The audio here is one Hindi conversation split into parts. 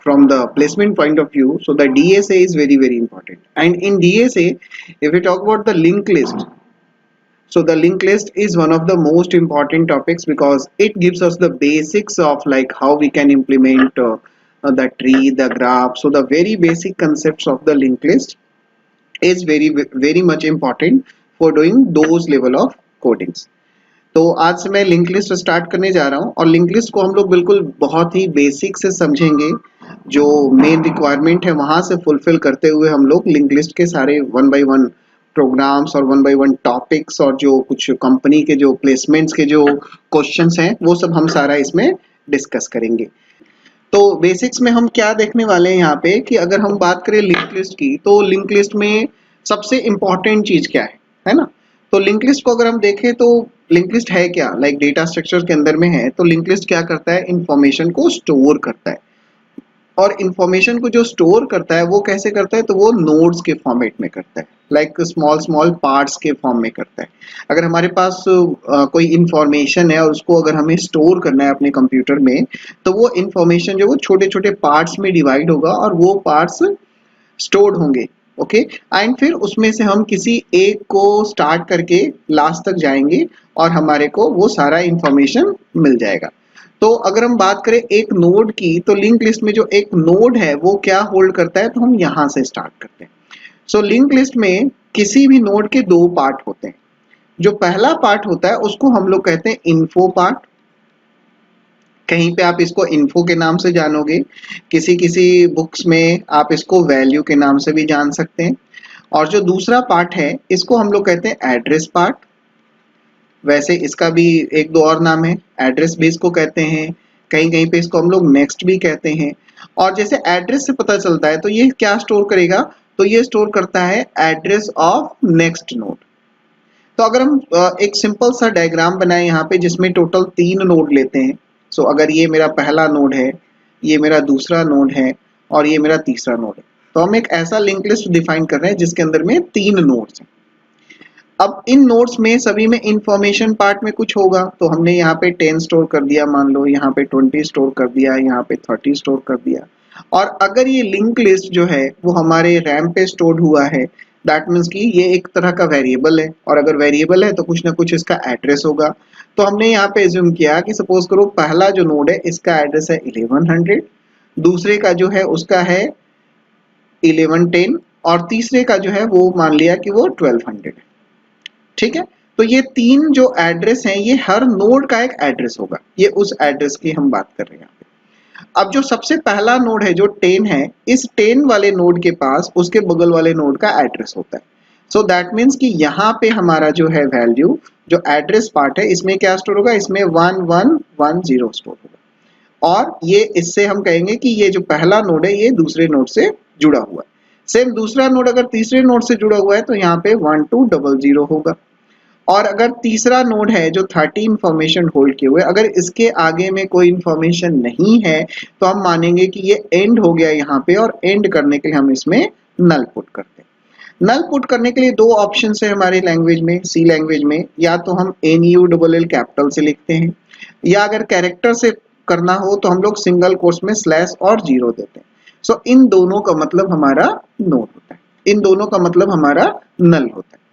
from the placement point of view, so the DSA is very very important. And in DSA, if we talk about the linked list, so the linked list is one of the most important topics because it gives us the basics of like how we can implement the tree, the graph. So the very basic concepts of the linked list is very very much important for doing those level of codings. तो आज से मैं लिंक लिस्ट स्टार्ट करने जा रहा हूँ और लिंक लिस्ट को हम लोग बिल्कुल बहुत ही बेसिक से समझेंगे। जो मेन रिक्वायरमेंट है वहां से फुलफिल करते हुए हम लोग लिंक लिस्ट के सारे वन बाय वन प्रोग्राम्स और वन बाय वन टॉपिक्स और जो कुछ कंपनी के जो प्लेसमेंट्स के जो क्वेश्चंस हैं वो सब हम सारा इसमें डिस्कस करेंगे। तो बेसिक्स में हम क्या देखने वाले हैं यहाँ पे कि अगर हम बात करें लिंक लिस्ट की, तो लिंक लिस्ट में सबसे इंपॉर्टेंट चीज क्या है ना? तो लिंक लिस्ट को अगर हम देखें तो लिंक लिस्ट है क्या, लाइक डेटा स्ट्रक्चर के अंदर में है। तो लिंक लिस्ट क्या करता है, इंफॉर्मेशन को स्टोर करता है। और इंफॉर्मेशन को जो स्टोर करता है वो कैसे करता है, तो वो नोड्स के फॉर्मेट में करता है, लाइक स्मॉल स्मॉल पार्ट्स के फॉर्म में करता है। अगर हमारे पास कोई इंफॉर्मेशन है और उसको अगर हमें स्टोर करना है अपने कंप्यूटर में, तो वो इंफॉर्मेशन जो वो छोटे छोटे पार्ट्स में डिवाइड होगा और वो पार्ट्स स्टोर्ड होंगे। ओके, एंड फिर उसमें से हम किसी एक को स्टार्ट करके लास्ट तक जाएंगे और हमारे को वो सारा इंफॉर्मेशन मिल जाएगा। तो अगर हम बात करें एक नोड की, तो लिंक लिस्ट में जो एक नोड है वो क्या होल्ड करता है, तो हम यहां से स्टार्ट करते हैं। सो लिंक लिस्ट में किसी भी नोड के दो पार्ट होते हैं। जो पहला पार्ट होता है उसको हम लोग कहते हैं इन्फो पार्ट। कहीं पे आप इसको इन्फो के नाम से जानोगे, किसी किसी बुक्स में आप इसको वैल्यू के नाम से भी जान सकते हैं। और जो दूसरा पार्ट है इसको हम लोग कहते हैं एड्रेस पार्ट। वैसे इसका भी एक दो और नाम है, एड्रेस भी इसको कहते हैं, कहीं कहीं पे इसको हम लोग नेक्स्ट भी कहते हैं। और जैसे एड्रेस से पता चलता है तो ये क्या स्टोर करेगा, तो ये स्टोर करता है एड्रेस ऑफ नेक्स्ट नोड। तो अगर हम एक सिंपल सा डायग्राम बनाए यहाँ पे जिसमें टोटल 3 नोड लेते हैं। सो अगर ये मेरा पहला नोड है, ये मेरा दूसरा नोड है और ये मेरा तीसरा नोड है, तो हम एक ऐसा लिंक लिस्ट डिफाइन कर रहे हैं जिसके अंदर में 3 नोड्स हैं। अब इन नोड्स में सभी में इंफॉर्मेशन पार्ट में कुछ होगा, तो हमने यहाँ पे 10 स्टोर कर दिया, मान लो यहाँ पे 20 स्टोर कर दिया, यहाँ पे 30 स्टोर कर दिया। और अगर ये लिंक लिस्ट जो है वो हमारे रैम पे स्टोर्ड हुआ है, दैट मीन्स कि ये एक तरह का वेरिएबल है, और अगर वेरिएबल है तो कुछ ना कुछ इसका एड्रेस होगा। तो हमने यहाँ पे एज्यूम किया कि सपोज करो पहला जो नोड है इसका एड्रेस है 1100, दूसरे का जो है उसका है 1110 और तीसरे का जो है वो मान लिया कि वो 1200 है। ठीक है, तो ये 3 जो एड्रेस हैं ये हर नोड का एक एड्रेस होगा, ये उस एड्रेस की हम बात कर रहे हैं। अब जो सबसे पहला नोड है जो 10 है, इस 10 वाले नोड के पास उसके बगल वाले नोड का एड्रेस होता है। सो दैट मीन्स कि यहाँ पे हमारा जो है वैल्यू, जो एड्रेस पार्ट है, इसमें क्या स्टोर होगा, इसमें 1110 स्टोर होगा। और ये इससे हम कहेंगे कि ये जो पहला नोड है ये दूसरे नोड से जुड़ा हुआ है। सेम दूसरा नोड अगर तीसरे नोड से जुड़ा हुआ है तो यहाँ पे 1200 होगा। और अगर तीसरा नोड है जो 30 इंफॉर्मेशन होल्ड किए हुए, अगर इसके आगे में कोई इंफॉर्मेशन नहीं है तो हम मानेंगे कि ये एंड हो गया यहाँ पे, और एंड करने के लिए हम इसमें नल पुट करते हैं। नल पुट करने के लिए दो ऑप्शन है हमारी लैंग्वेज में, सी लैंग्वेज में, या तो हम NULL कैपिटल से लिखते हैं, या अगर कैरेक्टर से करना हो तो हम लोग सिंगल कोट्स में स्लैश और 0 देते हैं। सो इन दोनों का मतलब हमारा नोड होता है, इन दोनों का मतलब हमारा नल होता है।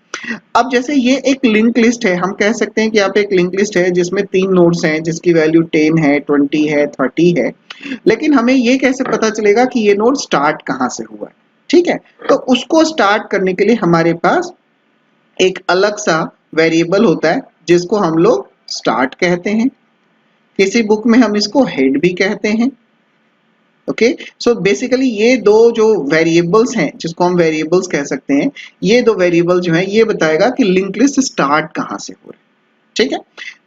अब जैसे ये एक लिंक लिस्ट है, हम कह सकते हैं कि यहाँ पे एक लिंक लिस्ट है जिसमें 3 नोड्स हैं जिसकी वैल्यू 10 है, 20 है, 30 है। लेकिन हमें ये कैसे पता चलेगा कि ये नोड स्टार्ट कहाँ से हुआ है? ठीक है, तो उसको स्टार्ट करने के लिए हमारे पास एक अलग सा वेरिएबल होता है जिसको हम लोग स्टार्ट कहते हैं, किसी बुक में हम इसको हेड भी कहते हैं। ओके, सो बेसिकली ये दो जो वेरिएबल्स हैं जिसको हम वेरिएबल्स कह सकते हैं, ये दो वेरिएबल जो है ये बताएगा कि लिंक लिस्ट स्टार्ट कहाँ से हो रहा है। ठीक है,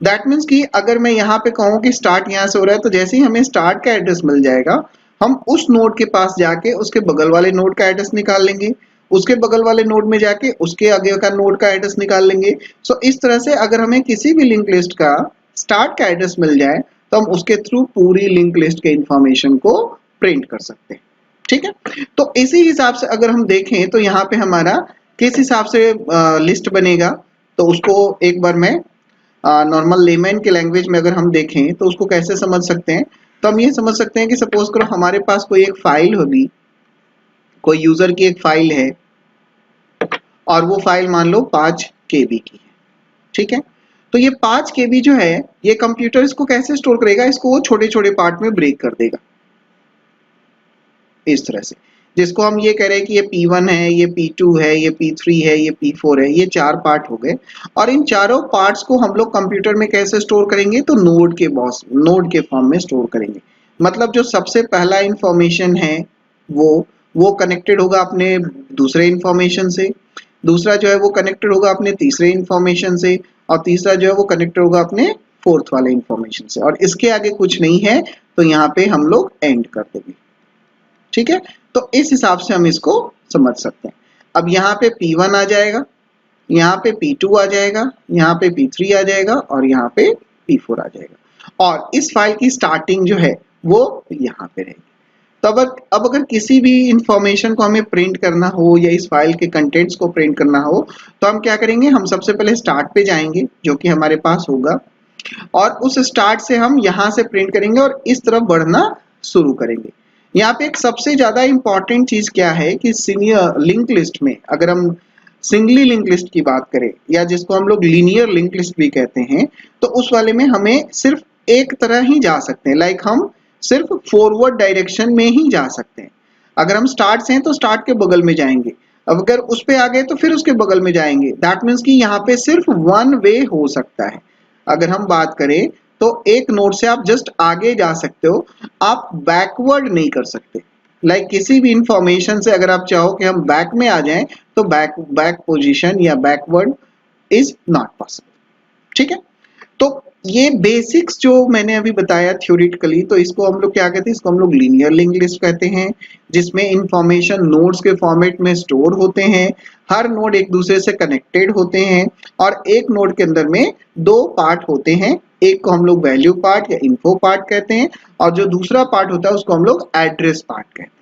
दैट मीन्स कि अगर मैं यहाँ पे कहूँ कि स्टार्ट यहाँ से हो रहा है, तो जैसे ही हमें स्टार्ट का एड्रेस मिल जाएगा, हम उस नोड के पास जाके उसके बगल वाले नोड का एड्रेस निकाल लेंगे, उसके बगल वाले नोड में जाके उसके आगे का नोड का एड्रेस निकाल लेंगे। सो इस तरह से अगर हमें किसी भी लिंक लिस्ट का स्टार्ट का एड्रेस मिल जाए तो हम उसके थ्रू पूरी लिंक लिस्ट के इंफॉर्मेशन को प्रिंट कर सकते हैं। ठीक है, तो इसी हिसाब से अगर हम देखें तो यहाँ पे हमारा किस हिसाब से लिस्ट बनेगा, तो उसको एक बार मैं नॉर्मल लेमैन के लैंग्वेज में अगर हम देखें तो उसको कैसे समझ सकते हैं। तो हम ये समझ सकते हैं कि सपोज करो हमारे पास कोई एक फाइल होगी, कोई यूजर की एक फाइल है और वो फाइल मान लो 5 KB की है, ठीक है। तो ये 5 KB जो है, ये कंप्यूटर इसको कैसे स्टोर करेगा, इसको वो छोटे छोटे पार्ट में ब्रेक कर देगा इस तरह से, जिसको हम ये कह रहे हैं कि ये P1 है, ये P2 है, ये P3 है, ये P4 है, ये 4 पार्ट हो गए। और इन चारों पार्ट्स को हम लोग कंप्यूटर में कैसे स्टोर करेंगे, तो नोड के फॉर्म में स्टोर करेंगे। मतलब जो सबसे पहला इंफॉर्मेशन है वो कनेक्टेड होगा अपने दूसरे इंफॉर्मेशन से, दूसरा जो है वो कनेक्टेड होगा अपने तीसरे इंफॉर्मेशन से, और तीसरा जो है वो कनेक्टेड होगा अपने फोर्थ वाले इंफॉर्मेशन से, और इसके आगे कुछ नहीं है, तो यहाँ पे हम लोग एंड कर देंगे, ठीक है। तो इस हिसाब से हम इसको समझ सकते हैं। अब यहाँ पे P1 आ जाएगा, यहाँ पे P2 आ जाएगा, यहाँ पे P3 आ जाएगा, और यहाँ पे P4 आ जाएगा, और इस फाइल की स्टार्टिंग जो है वो यहाँ पे रहेगी। तो अब अगर किसी भी इंफॉर्मेशन को हमें प्रिंट करना हो या इस फाइल के कंटेंट्स को प्रिंट करना हो, तो हम क्या करेंगे, हम सबसे पहले स्टार्ट पे जाएंगे जो कि हमारे पास होगा, और उस स्टार्ट से हम यहाँ से प्रिंट करेंगे और इस तरफ बढ़ना शुरू करेंगे। यहाँ पे एक सबसे ज्यादा इंपॉर्टेंट चीज क्या है कि सीनियर लिंक लिस्ट में अगर हम सिंगली लिंक लिस्ट की बात करें, या जिसको हम लोग लीनियर लिंक लिस्ट भी कहते हैं, तो उस वाले में हमें सिर्फ एक तरह ही जा सकते हैं, लाइक हम सिर्फ फॉरवर्ड डायरेक्शन में ही जा सकते हैं। अगर हम स्टार्ट से हैं तो स्टार्ट के बगल में जाएंगे, अब अगर उस पे आ गए तो फिर उसके बगल में जाएंगे। दैट मीन्स कि यहाँ पे सिर्फ वन वे हो सकता है। अगर हम बात करें तो एक नोड से आप जस्ट आगे जा सकते हो, आप बैकवर्ड नहीं कर सकते। लाइक किसी भी इंफॉर्मेशन से अगर आप चाहो कि हम बैक में आ जाएं, तो बैक पोजीशन या बैकवर्ड इज नॉट पॉसिबल, ठीक है। तो ये बेसिक्स जो मैंने अभी बताया थ्योरेटिकली, तो इसको हम लोग क्या कहते हैं, इसको हम लोग लीनियर लिंक लिस्ट कहते हैं, जिसमें इंफॉर्मेशन नोड्स के फॉर्मेट में स्टोर होते हैं, हर नोड एक दूसरे से कनेक्टेड होते हैं, और एक नोड के अंदर में 2 पार्ट होते हैं, एक को हम लोग वैल्यू पार्ट या इन्फो पार्ट कहते हैं, और जो दूसरा पार्ट होता है उसको हम लोग एड्रेस पार्ट कहते हैं।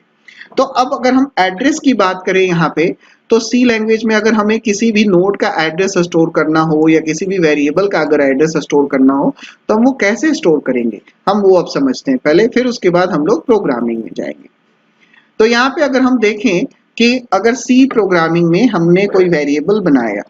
तो अब अगर हम एड्रेस की बात करें यहाँ पे, तो सी लैंग्वेज में अगर हमें किसी भी नोड का एड्रेस स्टोर करना हो या किसी भी वेरिएबल का अगर एड्रेस स्टोर करना हो, तो हम वो कैसे स्टोर करेंगे, हम वो अब समझते हैं पहले, फिर उसके बाद हम लोग प्रोग्रामिंग में जाएंगे। तो यहाँ पे अगर हम देखें कि अगर सी प्रोग्रामिंग में हमने कोई वेरिएबल बनाया,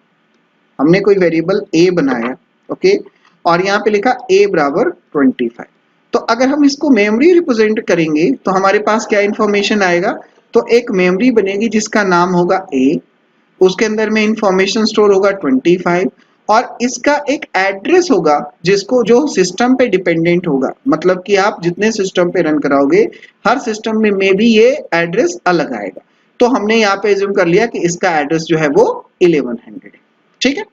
हमने कोई वेरिएबल ए बनाया, ओके, और यहाँ पे लिखा a बराबर 25, तो अगर हम इसको मेमोरी रिप्रेजेंट करेंगे तो हमारे पास क्या इंफॉर्मेशन आएगा, तो एक मेमोरी बनेगी जिसका नाम होगा a, उसके अंदर में इंफॉर्मेशन स्टोर होगा 25, और इसका एक एड्रेस होगा जिसको जो सिस्टम पे डिपेंडेंट होगा, मतलब कि आप जितने सिस्टम पे रन कराओगे हर सिस्टम में मे भी ये एड्रेस अलग आएगा। तो हमने यहाँ पे एज्यूम कर लिया कि इसका एड्रेस जो है वो 1100 है, ठीक है।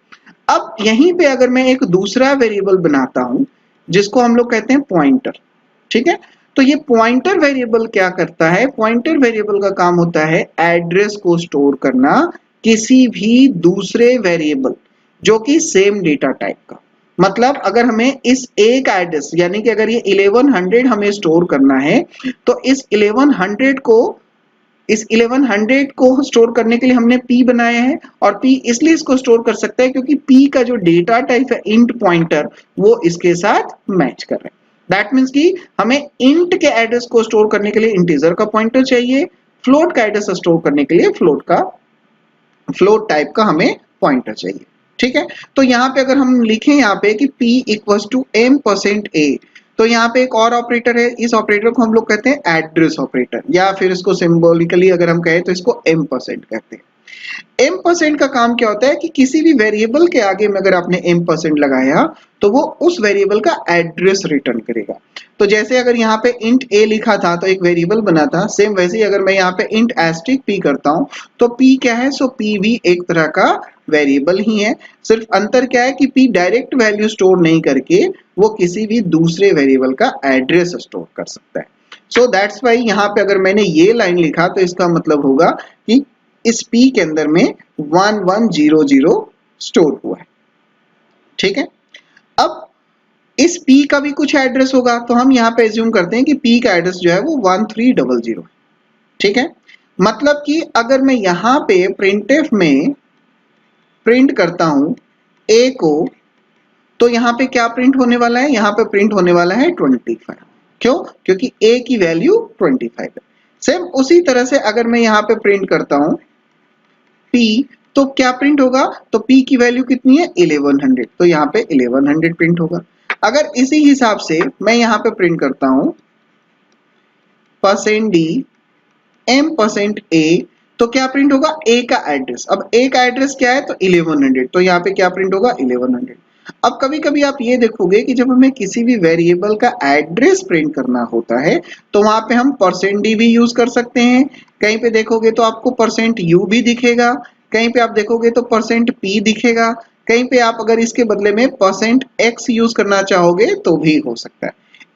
अब यहीं पे अगर मैं एक दूसरा वेरिएबल बनाता हूं जिसको हम लोग कहते हैं पॉइंटर, ठीक है, तो ये पॉइंटर वेरिएबल क्या करता है, पॉइंटर वेरिएबल का काम होता है एड्रेस को स्टोर करना किसी भी दूसरे वेरिएबल जो कि सेम डेटा टाइप का। मतलब अगर हमें इस एक एड्रेस यानी कि अगर ये 1100 हमें स्टोर करना है, तो इस 1100 को स्टोर करने के लिए हमने p बनाया है, और p इसलिए इसको स्टोर कर सकता है क्योंकि p का जो डेटा टाइप है इंट पॉइंटर वो इसके साथ मैच कर रहा है। दैट मीन्स कि हमें इंट के एड्रेस को स्टोर करने के लिए इंटीजर का पॉइंटर चाहिए, फ्लोट का एड्रेस स्टोर करने के लिए फ्लोट टाइप का हमें पॉइंटर चाहिए, ठीक है। तो यहाँ पे अगर हम लिखें यहाँ पे कि p इक्वल्स टू m%a, तो यहाँ पे एक और ऑपरेटर है, इस ऑपरेटर को हम लोग कहते हैं एड्रेस ऑपरेटर, या फिर इसको सिंबॉलिकली अगर हम कहें तो इसको m% कहते हैं। m% का काम क्या होता है कि किसी भी वेरिएबल के आगे में अगर आपने m% लगाया तो वो उस वेरिएबल का एड्रेस रिटर्न करेगा। तो जैसे अगर यहाँ पे int a लिखा था तो एक वेरिएबल बना था, सेम वैसे ही अगर मैं यहाँ पे int asterisk p करता हूँ तो p क्या है, सो p भी एक तरह का वेरिएबल ही है, सिर्फ अंतर क्या है कि p डायरेक्ट वैल्यू स्टोर नहीं करके वो किसी भी दूसरे वेरिएबल का एड्रेस स्टोर कर सकता है। सो दैट्स वाई यहाँ पे अगर मैंने ये लाइन लिखा तो इसका मतलब होगा कि इस p के अंदर में 1100 स्टोर हुआ है, ठीक है। अब इस p का भी कुछ एड्रेस होगा, तो हम यहाँ पे एज्यूम करते हैं कि p का एड्रेस जो है वो 1300 है, ठीक है। मतलब कि अगर मैं यहाँ पे printf में प्रिंट करता हूं a को, तो यहाँ पे क्या प्रिंट होने वाला है, यहाँ पे प्रिंट होने वाला है 25, क्यों? क्योंकि a की वैल्यू 25 है। सेम उसी तरह से अगर मैं यहाँ पे प्रिंट करता हूं p, तो क्या प्रिंट होगा? तो p की वैल्यू कितनी है? 1100, तो यहाँ पे 1100 प्रिंट होगा। अगर इसी हिसाब से मैं यहाँ पे प्रिंट करता हूं %d m%a, तो क्या प्रिंट होगा? a का एड्रेस। अब a का एड्रेस क्या है? तो 1100, तो यहाँ पे क्या प्रिंट होगा? 1100। अब कभी कभी आप ये देखोगे कि जब हमें किसी भी वेरिएबल का एड्रेस प्रिंट करना होता है तो वहां पे हम %d भी यूज कर सकते हैं। कहीं पे देखोगे तो आपको %u भी दिखेगा, कहीं पे आप देखोगे तो %p दिखेगा, कहीं पे आप अगर इसके बदले में %x यूज करना चाहोगे तो भी हो सकता है।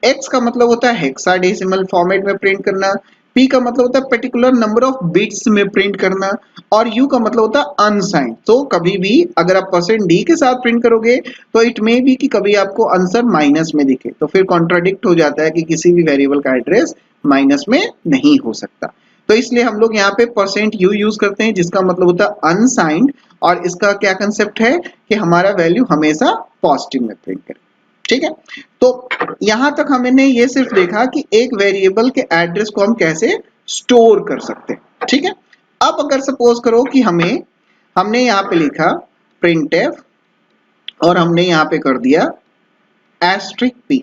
x का मतलब होता है हेक्साडेसिमल फॉर्मेट में प्रिंट करना, p का मतलब होता है पर्टिकुलर नंबर ऑफ बिट्स में प्रिंट करना, और u का मतलब होता है अनसाइंड। तो कभी भी अगर आप %d के साथ प्रिंट करोगे तो इट मे बी कि कभी आपको आंसर माइनस में दिखे, तो फिर कॉन्ट्राडिक्ट हो जाता है कि किसी भी वेरिएबल का एड्रेस माइनस में नहीं हो सकता। तो इसलिए हम लोग यहाँ पे %u यूज करते हैं जिसका मतलब होता है अनसाइंड, और इसका क्या कंसेप्ट है कि हमारा वैल्यू हमेशा पॉजिटिव में प्रिंट करे। ठीक है, तो यहां तक हमने ये सिर्फ देखा कि एक वेरिएबल के एड्रेस को हम कैसे स्टोर कर सकते हैं। ठीक है, अब अगर सपोज करो कि हमने यहाँ पे लिखा printf और हमने यहाँ पे कर दिया *p,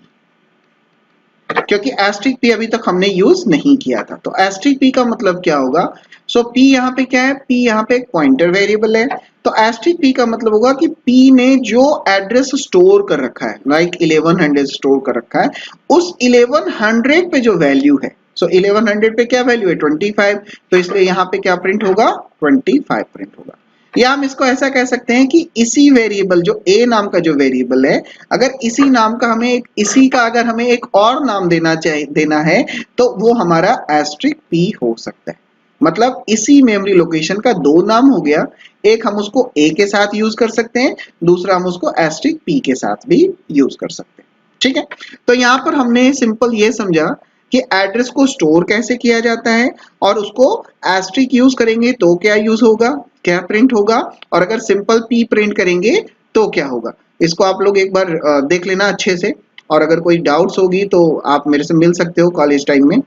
क्योंकि *p अभी तक हमने यूज नहीं किया था। तो *p का मतलब क्या होगा? सो p यहाँ पे क्या है? p यहाँ पे एक पॉइंटर वेरिएबल है, तो *p का मतलब होगा कि p ने जो एड्रेस स्टोर कर रखा है, लाइक 1100 स्टोर कर रखा है, उस 1100 पे जो वैल्यू है, सो 1100 पे क्या वैल्यू है? 25, तो इसलिए यहाँ पे क्या प्रिंट होगा? 25 प्रिंट होगा। या हम इसको ऐसा कह सकते हैं कि इसी वेरिएबल जो a नाम का जो वेरिएबल है, अगर इसी नाम का इसी का अगर हमें एक और नाम देना है तो वो हमारा *p हो सकता है। मतलब इसी मेमोरी लोकेशन का दो नाम हो गया, एक हम उसको a के साथ यूज कर सकते हैं, दूसरा हम उसको *p के साथ भी यूज कर सकते हैं। ठीक है, तो यहाँ पर हमने सिंपल ये समझा कि एड्रेस को स्टोर कैसे किया जाता है, और उसको * यूज करेंगे तो क्या यूज होगा, क्या प्रिंट होगा, और अगर सिंपल p प्रिंट करेंगे तो क्या होगा। इसको आप लोग एक बार देख लेना अच्छे से, और अगर कोई डाउट्स होगी तो आप मेरे से मिल सकते हो कॉलेज टाइम में।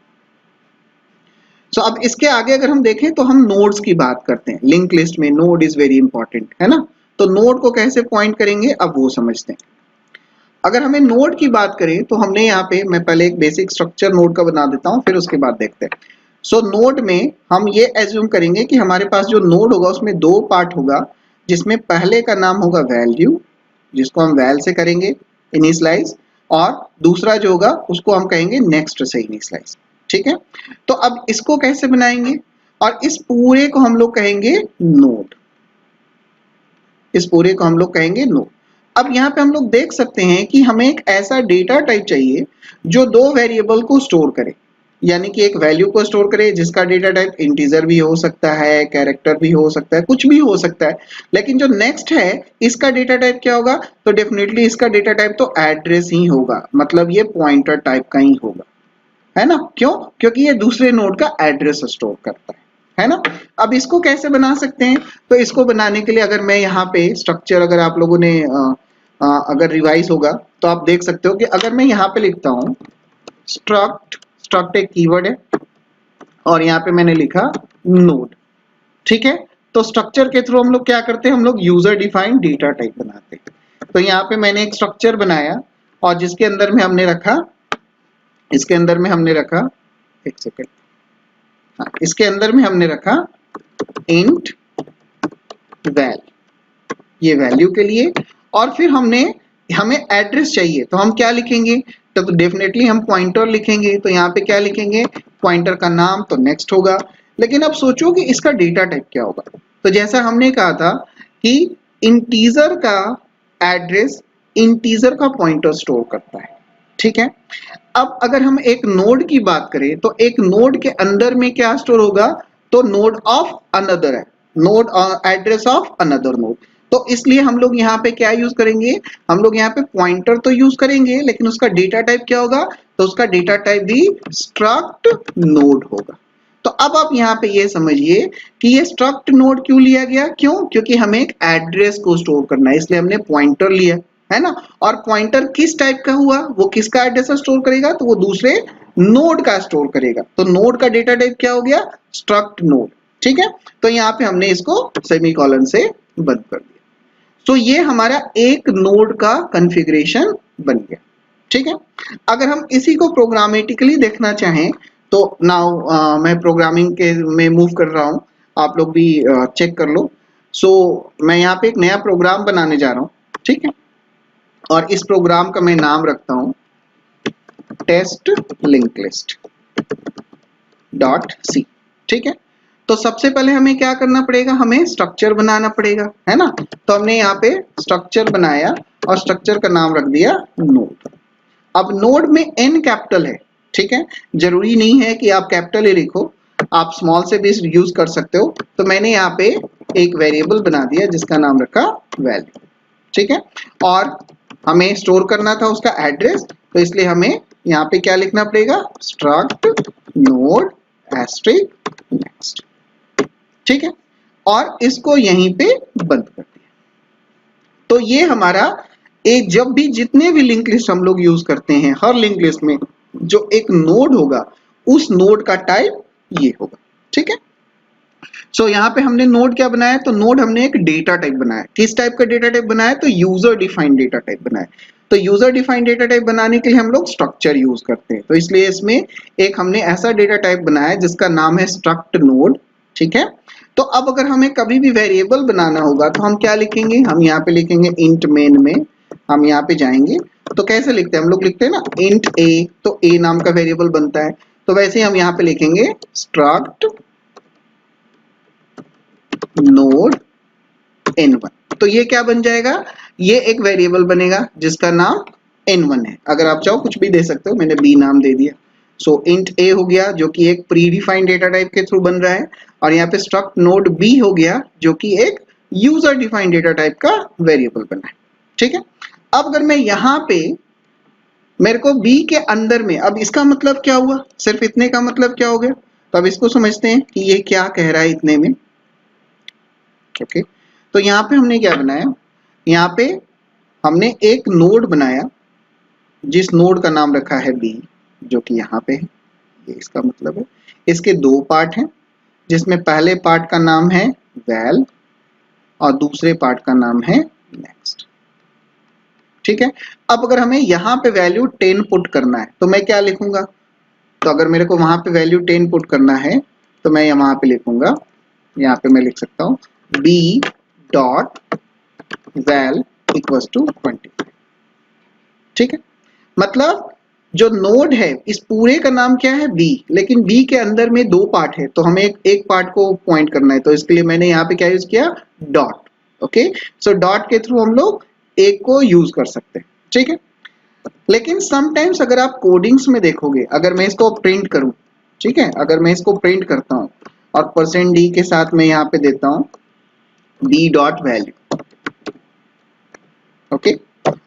सो अब इसके आगे अगर हम देखें तो हम नोड्स की बात करते हैं। लिंक लिस्ट में नोड इज वेरी इंपॉर्टेंट, है ना। तो नोड को कैसे पॉइंट करेंगे अब वो समझते हैं। अगर हमें नोड की बात करें तो हमने यहाँ पे, मैं पहले एक बेसिक स्ट्रक्चर नोड का बना देता हूँ, फिर उसके बाद देखते हैं। सो नोड में हम ये एज्यूम करेंगे कि हमारे पास जो नोड होगा उसमें दो पार्ट होगा, जिसमें पहले का नाम होगा वैल्यू, जिसको हम वैल से करेंगे इनिशियलाइज, और दूसरा जो होगा उसको हम कहेंगे नेक्स्ट से इनिशियलाइज। ठीक है, तो अब इसको कैसे बनाएंगे, और इस पूरे को हम लोग कहेंगे नोड, इस पूरे को हम लोग कहेंगे नोड। अब यहाँ पे हम लोग देख सकते हैं कि हमें एक ऐसा डेटा टाइप चाहिए जो दो वेरिएबल को स्टोर करे, यानी कि एक वैल्यू को स्टोर करे जिसका डेटा टाइप इंटीजर भी हो सकता है, कैरेक्टर भी हो सकता है, कुछ भी हो सकता है। लेकिन जो नेक्स्ट है इसका डेटा टाइप क्या होगा, तो डेफिनेटली इसका डेटा टाइप तो एड्रेस ही होगा, मतलब ये पॉइंटर टाइप का ही होगा, है ना। क्यों? क्योंकि ये दूसरे नोड का एड्रेस स्टोर करता है ना। अब इसको कैसे बना सकते हैं, तो इसको बनाने के लिए अगर मैं यहाँ पे स्ट्रक्चर, अगर आप लोगों ने अगर रिवाइज होगा तो आप देख सकते हो कि अगर मैं यहाँ पे लिखता हूँ स्ट्रक्ट एक कीवर्ड है, और यहाँ पे मैंने लिखा नोड। ठीक है, तो स्ट्रक्चर के थ्रू हम लोग क्या करते हैं, हम लोग यूजर डिफाइंड डेटा टाइप बनाते हैं। तो यहाँ पे मैंने एक स्ट्रक्चर बनाया, और जिसके अंदर में हमने रखा, इसके अंदर में हमने रखा, एक सेकेंड, हाँ, इसके अंदर में हमने रखा इंट वैल, ये वैल्यू के लिए, और फिर हमें एड्रेस चाहिए तो हम क्या लिखेंगे, तो डेफिनेटली हम पॉइंटर लिखेंगे। तो यहाँ पे क्या लिखेंगे, पॉइंटर का नाम तो नेक्स्ट होगा। लेकिन अब सोचो कि इसका डेटा टाइप क्या होगा, तो जैसा हमने कहा था कि इंटीजर का एड्रेस इंटीजर का पॉइंटर स्टोर करता है। ठीक है, अब अगर हम एक नोड की बात करें तो एक नोड के अंदर में क्या स्टोर होगा, तो नोड ऑफ अनदर है, node address of another node. तो इसलिए हम लोग यहाँ पे क्या यूज करेंगे, हम लोग यहाँ पे पॉइंटर तो यूज करेंगे, लेकिन उसका डेटा टाइप क्या होगा, तो उसका डेटा टाइप भी स्ट्रक्ट नोड होगा। तो अब आप यहाँ पे ये समझिए कि ये स्ट्रक्ट नोड क्यों लिया गया, क्यों, क्योंकि हमें एक एड्रेस को स्टोर करना है, इसलिए हमने पॉइंटर लिया। है ना। और पॉइंटर किस टाइप का हुआ, वो किसका एड्रेस स्टोर करेगा, तो वो दूसरे नोड का स्टोर करेगा। तो नोड का डेटा टाइप क्या हो गया, स्ट्रक्ट नोड। ठीक है, तो यहाँ पे हमने इसको सेमीकोलन से बंद कर दिया। तो ये हमारा एक नोड का कॉन्फ़िगरेशन बन गया। ठीक है, अगर हम इसी को प्रोग्रामेटिकली देखना चाहें तो नाउ मैं प्रोग्रामिंग के में मूव कर रहा हूं, आप लोग भी चेक कर लो। सो मैं यहाँ पे एक नया प्रोग्राम बनाने जा रहा हूँ। ठीक है, और इस प्रोग्राम का मैं नाम रखता हूँ test link list dot C. ठीक है, तो सबसे पहले हमें क्या करना पड़ेगा, हमें स्ट्रक्चर बनाना पड़ेगा, है ना। तो हमने यहाँ पे स्ट्रक्चर बनाया और स्ट्रक्चर का नाम रख दिया नोड। अब नोड में एन कैपिटल है। ठीक है, जरूरी नहीं है कि आप कैपिटल ही लिखो, आप स्मॉल से भी यूज कर सकते हो। तो मैंने यहाँ पे एक वेरिएबल बना दिया जिसका नाम रखा वैल्यू। ठीक है, और हमें स्टोर करना था उसका एड्रेस, तो इसलिए हमें यहाँ पे क्या लिखना पड़ेगा, स्ट्रक्ट नोड एस्ट्रिक नेक्स्ट। ठीक है, और इसको यहीं पे बंद कर दिया। तो ये हमारा एक, जब भी जितने भी लिंक लिस्ट हम लोग यूज करते हैं, हर लिंक लिस्ट में जो एक नोड होगा उस नोड का टाइप ये होगा। ठीक है, सो यहाँ पे हमने नोड क्या बनाया, तो नोड हमने एक डेटा टाइप बनाया। किस टाइप का डेटा टाइप बनाया, तो यूजर डिफाइंड डेटा टाइप बनाया। तो यूजर डिफाइंड डेटा टाइप बनाने के लिए हम लोग स्ट्रक्चर यूज करते हैं, तो इसलिए इसमें एक हमने ऐसा डेटा टाइप बनाया जिसका नाम है स्ट्रक्ट नोड। ठीक है, तो अब अगर हमें कभी भी वेरिएबल बनाना होगा तो हम क्या लिखेंगे, हम यहाँ पे लिखेंगे इंट मेन में, हम यहाँ पे जाएंगे तो कैसे लिखते हैं, हम लोग लिखते हैं ना इंट ए, तो ए नाम का वेरिएबल बनता है। तो वैसे ही हम यहाँ पे लिखेंगे स्ट्रक्ट नोड n1। तो ये क्या बन जाएगा, ये एक वेरिएबल बनेगा जिसका नाम n1 है। अगर आप चाहो कुछ भी दे सकते हो, मैंने b नाम दे दिया। सो इंट a हो गया जो कि एक प्री डिफाइंड डेटा टाइप के थ्रू बन रहा है, और यहाँ पे स्ट्रक्ट नोड b हो गया जो कि एक यूजर डिफाइंड डेटा टाइप का वेरिएबल बना है। ठीक है, अब अगर मैं यहाँ पे मेरे को b के अंदर में, अब इसका मतलब क्या हुआ, सिर्फ इतने का मतलब क्या हो गया, तो अब इसको समझते हैं कि ये क्या कह रहा है इतने में। ओके, तो यहाँ पे हमने क्या बनाया, यहाँ पे हमने एक नोड बनाया जिस नोड का नाम रखा है बी, जो कि यहाँ पे है। ये इसका मतलब है, इसके दो पार्ट हैं जिसमें पहले पार्ट का नाम है वैल और दूसरे पार्ट का नाम है नेक्स्ट। ठीक है, अब अगर हमें यहाँ पे वैल्यू 10 पुट करना है तो मैं क्या लिखूंगा, तो अगर मेरे को वहां पे वैल्यू 10 पुट करना है तो मैं वहां पे लिखूंगा, यहाँ पे मैं लिख सकता हूँ B dot val equals to 25। ठीक है, मतलब जो नोड है इस पूरे का नाम क्या है बी, लेकिन बी के अंदर में दो पार्ट है तो हमें एक पार्ट को पॉइंट करना है, तो इसके लिए मैंने यहाँ पे क्या यूज किया, डॉट। ओके, सो डॉट के थ्रू हम लोग एक को यूज कर सकते हैं। ठीक है, लेकिन समटाइम्स अगर आप कोडिंग्स में देखोगे, अगर मैं इसको प्रिंट करूं, ठीक है, अगर मैं इसको प्रिंट करता हूं और %d के साथ मैं यहाँ पे देता हूं b डॉट वैल्यू। ओके,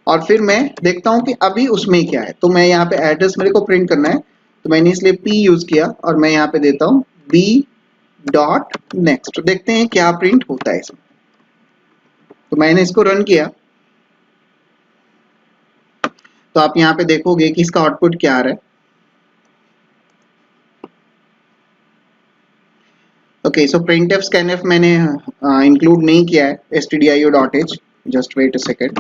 और फिर मैं देखता हूं कि अभी उसमें क्या है, तो मैं यहाँ पे एड्रेस मेरे को प्रिंट करना है, तो मैंने इसलिए p यूज किया और मैं यहाँ पे देता हूं b डॉट नेक्स्ट। तो देखते हैं क्या प्रिंट होता है इसमें। तो मैंने इसको रन किया तो आप यहाँ पे देखोगे कि इसका आउटपुट क्या आ रहा है। ओके, सो printf scanf मैंने इंक्लूड नहीं किया है stdio.h, just wait a second,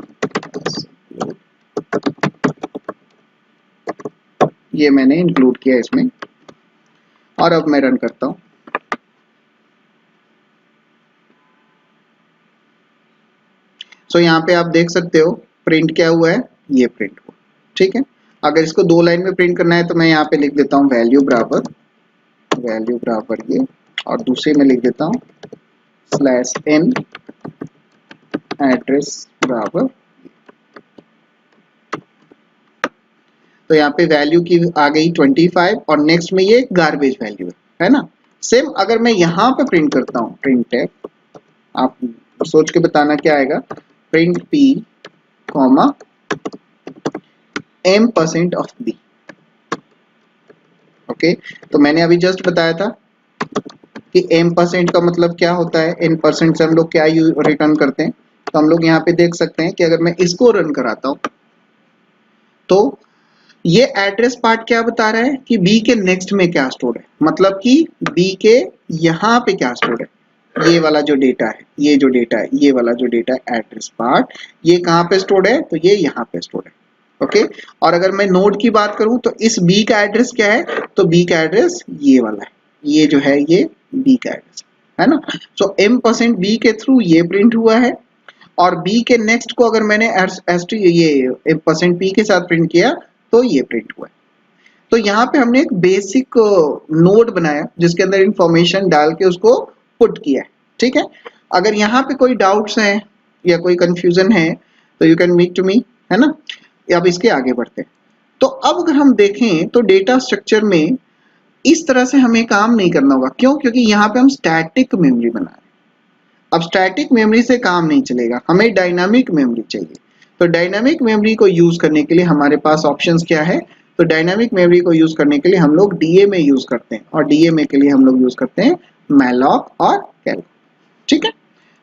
ये मैंने इंक्लूड किया इसमें, और अब मैं रन करता हूं। सो यहाँ पे आप देख सकते हो प्रिंट क्या हुआ है, ये प्रिंट हुआ। ठीक है, अगर इसको दो लाइन में प्रिंट करना है तो मैं यहाँ पे लिख देता हूँ वैल्यू बराबर ये, और दूसरे में लिख देता हूँ /n एड्रेस बराबर। तो यहाँ पे वैल्यू की आ गई 25 और नेक्स्ट में ये गार्बेज वैल्यू है ना। सेम अगर मैं यहाँ पे प्रिंट करता हूँ printf, आप सोच के बताना क्या आएगा, print p comma m% of b। Okay, तो मैंने अभी जस्ट बताया था कि m% का मतलब क्या होता है, n% से हम लोग क्या रिटर्न करते हैं, तो हम लोग यहाँ पे देख सकते हैं कि अगर मैं इसको रन कराता हूं तो ये एड्रेस पार्ट क्या बता रहा है कि बी के नेक्स्ट में क्या स्टोर है, मतलब कि बी के यहाँ पे क्या स्टोर है, ये वाला जो डेटा है, ये जो डेटा है, ये वाला जो डेटा है एड्रेस पार्ट, ये कहाँ पे स्टोर है, तो ये यहाँ पे स्टोर है। ओके, और अगर मैं नोड की बात करूं तो इस बी का एड्रेस क्या है, तो बी का एड्रेस ये वाला है, ये जो है ये बी का एड्रेस है ना। सो m% बी के थ्रू ये प्रिंट हुआ है, और बी के नेक्स्ट को अगर मैंने ये परसेंट पी के साथ प्रिंट किया तो ये प्रिंट हुआ है। तो यहाँ पे हमने एक बेसिक नोड बनाया जिसके अंदर इंफॉर्मेशन डाल के उसको पुट किया है। ठीक है, अगर यहाँ पे कोई डाउट्स हैं या कोई कंफ्यूजन है तो you can meet to me, है ना। अब इसके आगे बढ़ते हैं। तो अब अगर हम देखें तो डेटा स्ट्रक्चर में इस तरह से हमें काम नहीं करना होगा, क्यों, क्योंकि यहाँ पे हम स्टैटिक मेमोरी बना रहे हैं। अब स्टैटिक मेमोरी से काम नहीं चलेगा, हमें डायनामिक मेमोरी चाहिए। तो डायनामिक मेमोरी को यूज करने के लिए हमारे पास ऑप्शंस क्या है, तो डायनामिक मेमोरी को यूज करने के लिए हम लोग डीएमए यूज करते हैं, और डीएमए के लिए हम लोग यूज करते हैं मैलॉक और कैलकुलेट। ठीक है,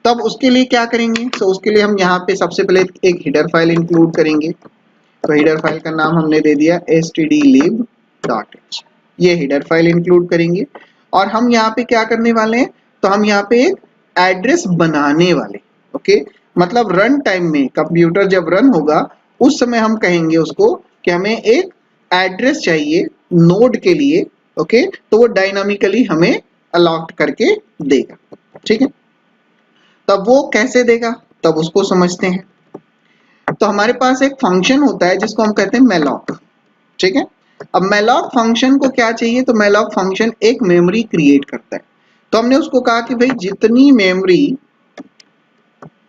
तो अब उसके लिए क्या करेंगे, तो उसके लिए हम यहाँ पे सबसे पहले एक हिडर फाइल इंक्लूड करेंगे। तो हिडर फाइल का नाम हमने दे दिया stdlib.h, ये हिडर फाइल इंक्लूड करेंगे। और हम यहाँ पे क्या करने वाले हैं, तो हम यहाँ पे एक एड्रेस बनाने वाले। ओके, मतलब रन टाइम में कंप्यूटर जब रन होगा उस समय हम कहेंगे उसको कि हमें एक एड्रेस चाहिए नोड के लिए। ओके, तो वो डायनामिकली हमें अलॉट करके देगा। ठीक है, तब वो कैसे देगा, तब उसको समझते हैं। तो हमारे पास एक फंक्शन होता है जिसको हम कहते हैं मैलॉक। ठीक है, अब मैलॉक फंक्शन को क्या चाहिए, तो मैलॉक फंक्शन एक मेमोरी क्रिएट करता है। तो हमने उसको कहा कि भाई जितनी मेमोरी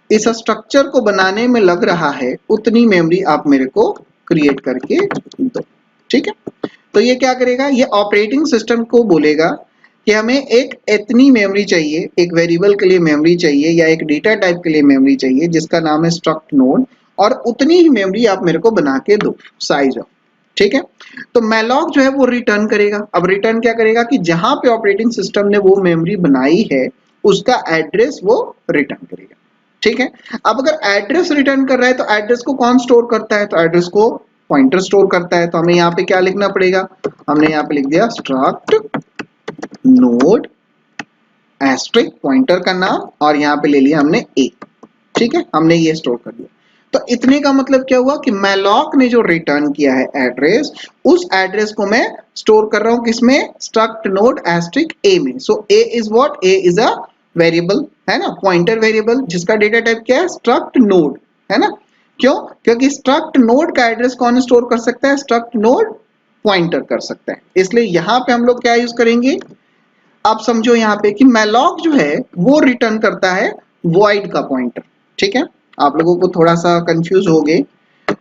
इस स्ट्रक्चर को बनाने में लग रहा है उतनी मेमोरी आप मेरे को क्रिएट करके दो। ठीक है, तो ये क्या करेगा, ये ऑपरेटिंग सिस्टम को बोलेगा कि हमें एक इतनी मेमोरी चाहिए, एक वेरिएबल के लिए मेमोरी चाहिए या एक डेटा टाइप के लिए मेमोरी चाहिए जिसका नाम है स्ट्रक्ट नोड, और उतनी ही मेमोरी आप मेरे को बना के दो साइज ऑफ। ठीक है, तो मैलॉक जो है वो रिटर्न करेगा। अब रिटर्न क्या करेगा कि जहां पे ऑपरेटिंग सिस्टम ने वो मेमोरी बनाई है उसका एड्रेस वो रिटर्न करेगा। ठीक है, अब अगर एड्रेस रिटर्न कर रहा है तो एड्रेस को कौन स्टोर करता है, तो एड्रेस को पॉइंटर स्टोर करता है। तो हमें यहाँ पे क्या लिखना पड़ेगा, हमने यहाँ पे लिख दिया स्ट्रक्ट नोड एस्ट्रिक पॉइंटर का नाम, और यहाँ पे ले लिया हमने ए। ठीक है, हमने ये स्टोर कर दिया। तो इतने का मतलब क्या हुआ कि मैलॉक ने जो रिटर्न किया है एड्रेस, उस एड्रेस को मैं स्टोर कर रहा हूं किसमें, स्ट्रक्ट नोड एस्ट्रिक ए में। So A is what, A is a variable, है ना, पॉइंटर वेरिएबल जिसका डेटा टाइप क्या है, स्ट्रक्ट नोड, है ना। क्यों, क्योंकि स्ट्रक्ट नोड का एड्रेस कौन स्टोर कर सकता है, स्ट्रक्ट नोड पॉइंटर कर सकता है। इसलिए यहां पे हम लोग क्या यूज करेंगे, आप समझो यहाँ पे कि मैलॉक जो है वो रिटर्न करता है वॉइड का पॉइंटर। ठीक है, आप लोगों को थोड़ा सा कंफ्यूज हो गए।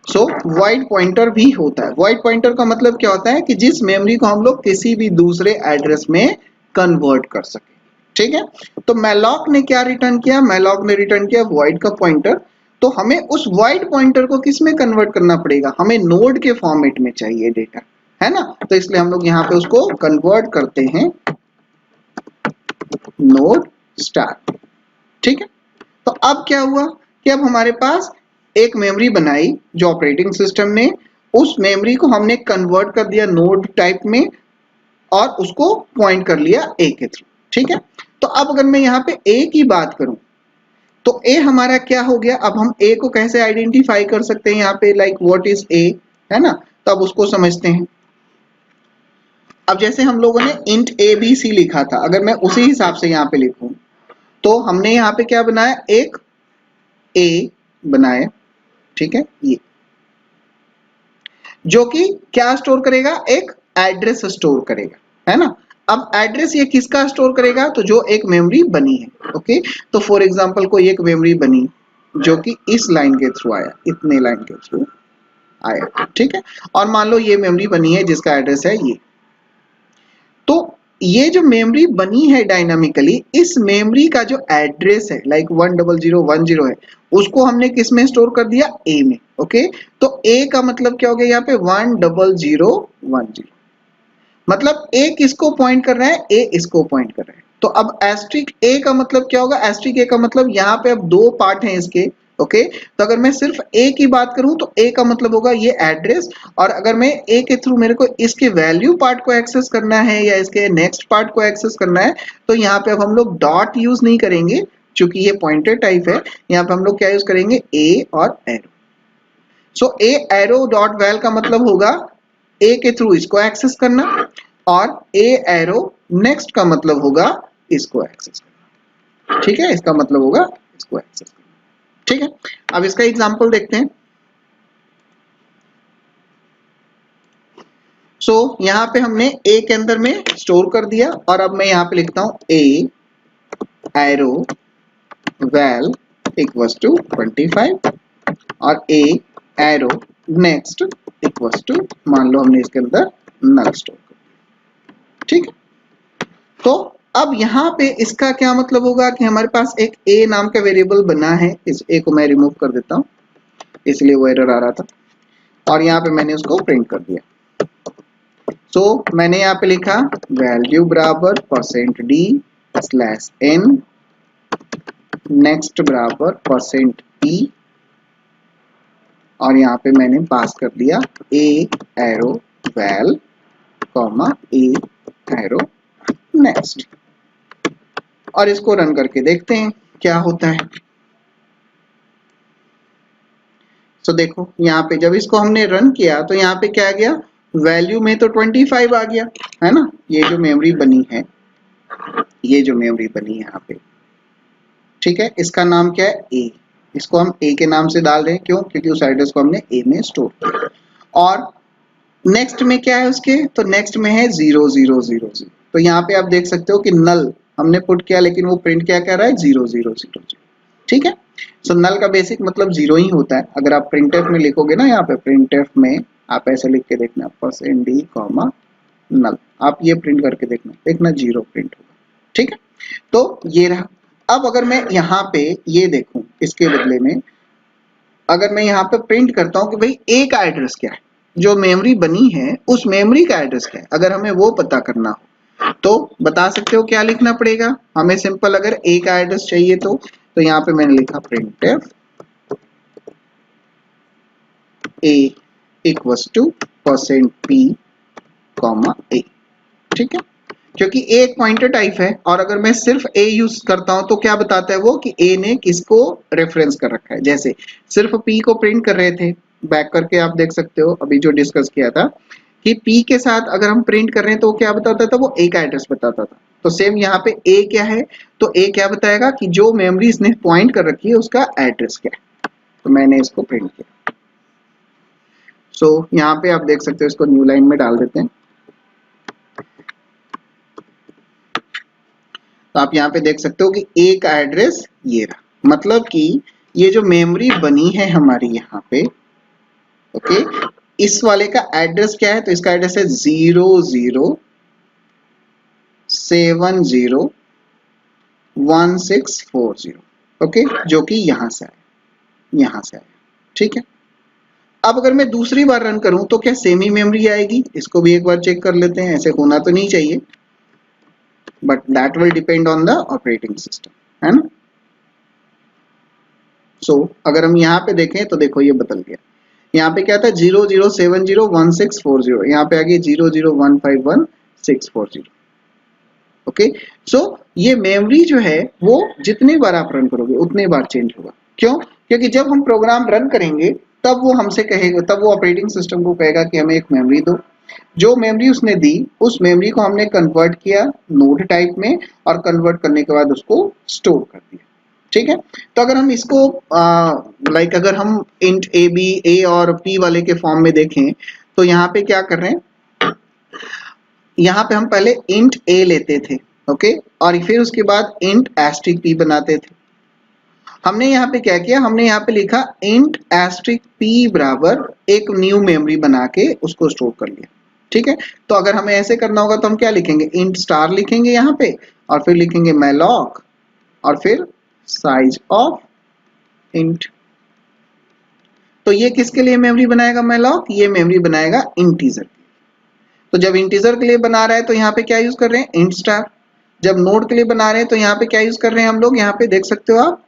सो वॉइड पॉइंटर भी होता है। वॉइड पॉइंटर का मतलब क्या होता है कि जिस मेमोरी को हम लोग किसी भी दूसरे एड्रेस में कन्वर्ट कर सके। ठीक है, तो मैलॉक ने क्या रिटर्न किया, मैलॉक ने रिटर्न किया वॉइड का पॉइंटर। तो हमें उस वॉइड पॉइंटर को किस में कन्वर्ट करना पड़ेगा, हमें नोड के फॉर्मेट में चाहिए डेटा, है ना। तो इसलिए हम लोग यहाँ पे उसको कन्वर्ट करते हैं नोड स्टार। ठीक है, तो अब क्या हुआ कि अब हमारे पास एक मेमोरी बनाई जो ऑपरेटिंग सिस्टम ने, उस मेमोरी को हमने कन्वर्ट कर दिया नोड टाइप में और उसको पॉइंट कर लिया ए के थ्रू। ठीक है, तो अब अगर मैं यहाँ पे ए की बात करूं तो ए हमारा क्या हो गया, अब हम ए को कैसे आइडेंटिफाई कर सकते हैं यहाँ पे, लाइक व्हाट इज ए, है ना। तो अब उसको समझते हैं। अब जैसे हम लोगों ने इंट ए बी सी लिखा था, अगर मैं उसी हिसाब से यहाँ पे लिखूं तो हमने यहाँ पे क्या बनाया, एक ए बनाया। ठीक है, ये जो कि क्या स्टोर करेगा, एक एड्रेस स्टोर करेगा, है ना। अब एड्रेस ये किसका स्टोर करेगा, तो जो एक मेमोरी बनी है। ओके, तो फॉर एग्जांपल कोई एक मेमोरी बनी जो कि इस लाइन के थ्रू आया, इतने लाइन के थ्रू आया। ठीक है, और मान लो ये मेमोरी बनी है जिसका एड्रेस है ये। तो ये जो मेमोरी बनी है डायनामिकली, इस मेमोरी का जो एड्रेस है लाइक 10010 है, उसको हमने किस में स्टोर कर दिया, ए में। ओके, तो ए का मतलब क्या हो गया यहाँ पे 10010, मतलब ए किसको पॉइंट कर रहा है, ए इसको पॉइंट कर रहा है। तो अब एस्ट्रिक ए का मतलब क्या होगा, एस्ट्रिक ए का मतलब यहाँ पे अब दो पार्ट हैं इसके, ओके तो अगर मैं सिर्फ ए की बात करूं तो ए का मतलब होगा ये एड्रेस, और अगर मैं ए के थ्रू मेरे को इसके वैल्यू पार्ट को एक्सेस करना है या इसके नेक्स्ट पार्ट को एक्सेस करना है तो यहाँ पे अब हम लोग डॉट यूज नहीं करेंगे क्योंकि ये पॉइंटर टाइप है। यहाँ पे हम लोग क्या यूज करेंगे, ए और एरो। सो ए एरो डॉट वैल का मतलब होगा ए के थ्रू इसको एक्सेस करना, और ए एरो नेक्स्ट का मतलब होगा इसको एक्सेस करना। ठीक है, इसका मतलब होगा इसको एक्सेस करना। ठीक है, अब इसका एग्जांपल देखते हैं। सो यहां पे हमने ए के अंदर में स्टोर कर दिया, और अब मैं यहां पे लिखता हूं ए एरो वैल इक्वल्स टू 25 और ए एरो नेक्स्ट इक्वल्स टू, मान लो हमने इसके अंदर नल स्टोर कर दिया। ठीक है, तो अब यहाँ पे इसका क्या मतलब होगा कि हमारे पास एक a नाम का वेरिएबल बना है। इस a को मैं रिमूव कर देता हूँ, इसलिए वो एरर आ रहा था, और यहाँ पे मैंने उसको प्रिंट कर दिया। सो मैंने यहाँ पे लिखा वैल्यू बराबर %d स्लैश n, नेक्स्ट बराबर %p, और यहाँ पे मैंने पास कर दिया a arrow val comma a arrow next, और इसको रन करके देखते हैं क्या होता है। तो देखो यहाँ पे जब इसको हमने रन किया तो यहाँ पे क्या आ गया, वैल्यू में तो 25 आ गया है ना। ये जो मेमोरी बनी है, ये जो मेमोरी बनी है यहाँ पे, ठीक है, इसका नाम क्या है, ए। इसको हम ए के नाम से डाल रहे हैं, क्यों, क्योंकि उस एड्रेस को हमने ए में स्टोर किया। और नेक्स्ट में क्या है उसके, तो नेक्स्ट में है 0000। तो यहाँ पे आप देख सकते हो कि नल हमने पुट किया, लेकिन वो प्रिंट क्या कर रहा है, 0000। ठीक है, सो नल का बेसिक मतलब जीरो ही होता है। अगर आप प्रिंटफ में लिखोगे ना, यहाँ पे प्रिंटफ में आप ऐसे लिख के देखना %d कॉमा नल, आप ये प्रिंट करके देखना, देखना जीरो प्रिंट होगा। ठीक है, तो ये रहा। अब अगर मैं यहाँ पे ये देखूं, इसके बदले में अगर मैं यहाँ पे प्रिंट करता हूँ कि भाई ए का एड्रेस क्या है, जो मेमोरी बनी है उस मेमोरी का एड्रेस क्या है, अगर हमें वो पता करना हो तो बता सकते हो क्या लिखना पड़ेगा हमें। सिंपल, अगर ए का एड्रेस चाहिए तो यहाँ पे मैंने लिखा printf a equals to %p comma a। ठीक है, क्योंकि a एक पॉइंटर टाइप है, और अगर मैं सिर्फ a यूज करता हूं तो क्या बताता है वो कि a ने किसको रेफरेंस कर रखा है। जैसे सिर्फ p को प्रिंट कर रहे थे, बैक करके आप देख सकते हो अभी जो डिस्कस किया था कि p के साथ अगर हम प्रिंट कर रहे हैं तो क्या बताता था, वो a का एड्रेस बताता था। तो सेम यहाँ पे a क्या है, तो a क्या बताएगा कि जो मेमोरी इसने पॉइंट कर रखी है उसका एड्रेस क्या है। तो मैंने इसको प्रिंट किया। सो यहाँ पे आप देख सकते हो, इसको न्यू लाइन में डाल देते हैं। तो आप यहाँ पे देख सकते हो कि ए का एड्रेस ये रहा, मतलब कि ये जो मेमोरी बनी है हमारी यहाँ पे, ओके, इस वाले का एड्रेस क्या है, तो इसका एड्रेस है 00701640, ओके, जो कि यहाँ से आया, यहाँ से आया। ठीक है, अब अगर मैं दूसरी बार रन करूं तो क्या सेम ही मेमोरी आएगी, इसको भी एक बार चेक कर लेते हैं। ऐसे होना तो नहीं चाहिए, but that will depend on the operating system, है ना। सो अगर हम यहाँ पे देखें तो देखो ये बदल गया। यहाँ पे क्या था, 00701640, यहाँ पे आ गया 00151640। ओके, सो ये मेमोरी जो है वो जितने बार आप रन करोगे उतने बार चेंज होगा। क्यों, क्योंकि जब हम प्रोग्राम रन करेंगे तब वो हमसे कहेगा, तब वो ऑपरेटिंग सिस्टम को कहेगा कि हमें एक मेमोरी दो। जो मेमोरी उसने दी, उस मेमोरी को हमने कन्वर्ट किया नोड टाइप में, और कन्वर्ट करने के बाद उसको स्टोर कर दिया। ठीक है, तो अगर हम इसको लाइक अगर हम इंट ए बी ए और पी वाले के फॉर्म में देखें तो यहाँ पे क्या कर रहे हैं, यहाँ पे हम पहले इंट ए लेते थे, ओके, और फिर उसके बाद इंट एस्ट्रिक पी बनाते थे। हमने यहाँ पे क्या किया, हमने यहाँ पे लिखा इंट एस्ट्रिक पी बराबर एक न्यू मेमोरी बना के उसको स्टोर कर लिया। ठीक है, तो अगर हमें ऐसे करना होगा तो हम क्या लिखेंगे, इंट स्टार लिखेंगे यहाँ पे, और फिर लिखेंगे मैलॉक, और फिर साइज ऑफ इंट। तो ये किसके लिए मेमोरी बनाएगा मैलॉक, ये मेमोरी बनाएगा इंटीजर। तो जब इंटीजर के लिए बना रहा है तो यहाँ पे क्या यूज कर रहे हैं, इंट स्टार। जब नोड के लिए बना रहे हैं तो यहाँ पे क्या यूज कर रहे हैं हम लोग, यहाँ पे देख सकते हो आप,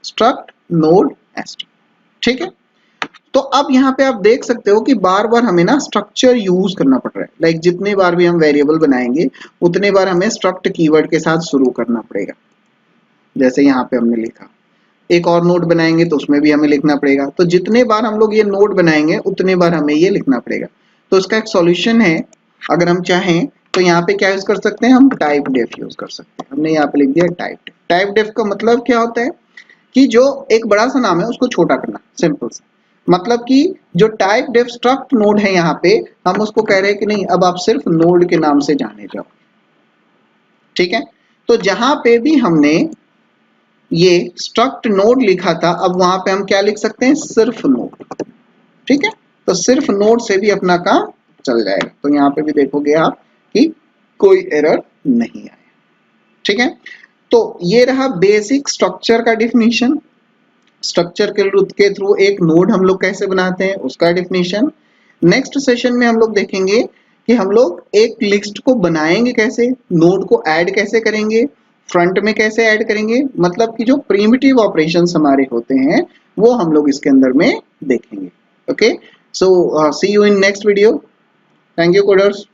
स्ट्रक्ट नोड एस्ट्रा। ठीक है, तो अब यहाँ पे आप देख सकते हो कि बार बार हमें ना स्ट्रक्चर यूज करना पड़ रहा है। लाइक जितने बार भी हम वेरिएबल बनाएंगे उतने बार हमें स्ट्रक्ट कीवर्ड के साथ शुरू करना पड़ेगा। जैसे यहाँ पे हमने लिखा, एक और नोड बनाएंगे तो उसमें भी हमें लिखना पड़ेगा। तो जितने बार हम लोग ये नोड बनाएंगे उतने बार हमें ये लिखना पड़ेगा। तो इसका एक सॉल्यूशन है, अगर हम चाहें तो यहाँ पे क्या यूज कर सकते हैं, हम टाइप डेफ यूज कर सकते हैं। हमने यहाँ पे लिख दिया टाइप डेफ। टाइप डेफ का मतलब क्या होता है कि जो एक बड़ा सा नाम है उसको छोटा करना, सिंपल सा। मतलब कि जो टाइप डेफ स्ट्रक्ट नोड है यहाँ पे, हम उसको कह रहे हैं कि नहीं, अब आप सिर्फ नोड के नाम से जाने जाओ। ठीक है, तो जहां पे भी हमने ये स्ट्रक्ट नोड लिखा था, अब वहां पे हम क्या लिख सकते हैं, सिर्फ नोड। ठीक है, तो सिर्फ नोड से भी अपना काम चल जाएगा। तो यहाँ पे भी देखोगे आप कि कोई एरर नहीं आया। ठीक है, तो ये रहा बेसिक स्ट्रक्चर का डिफिनीशन। स्ट्रक्चर के थ्रू एक नोड हम लोग कैसे बनाते हैं उसका डिफिनीशन। नेक्स्ट सेशन में हम लोग देखेंगे कि हम लोग एक लिस्ट को बनाएंगे कैसे, नोड को ऐड कैसे करेंगे, फ्रंट में कैसे ऐड करेंगे, मतलब कि जो प्रिमिटिव ऑपरेशंस हमारे होते हैं वो हम लोग इसके अंदर में देखेंगे। Okay, so see you in next video. Thank you coders.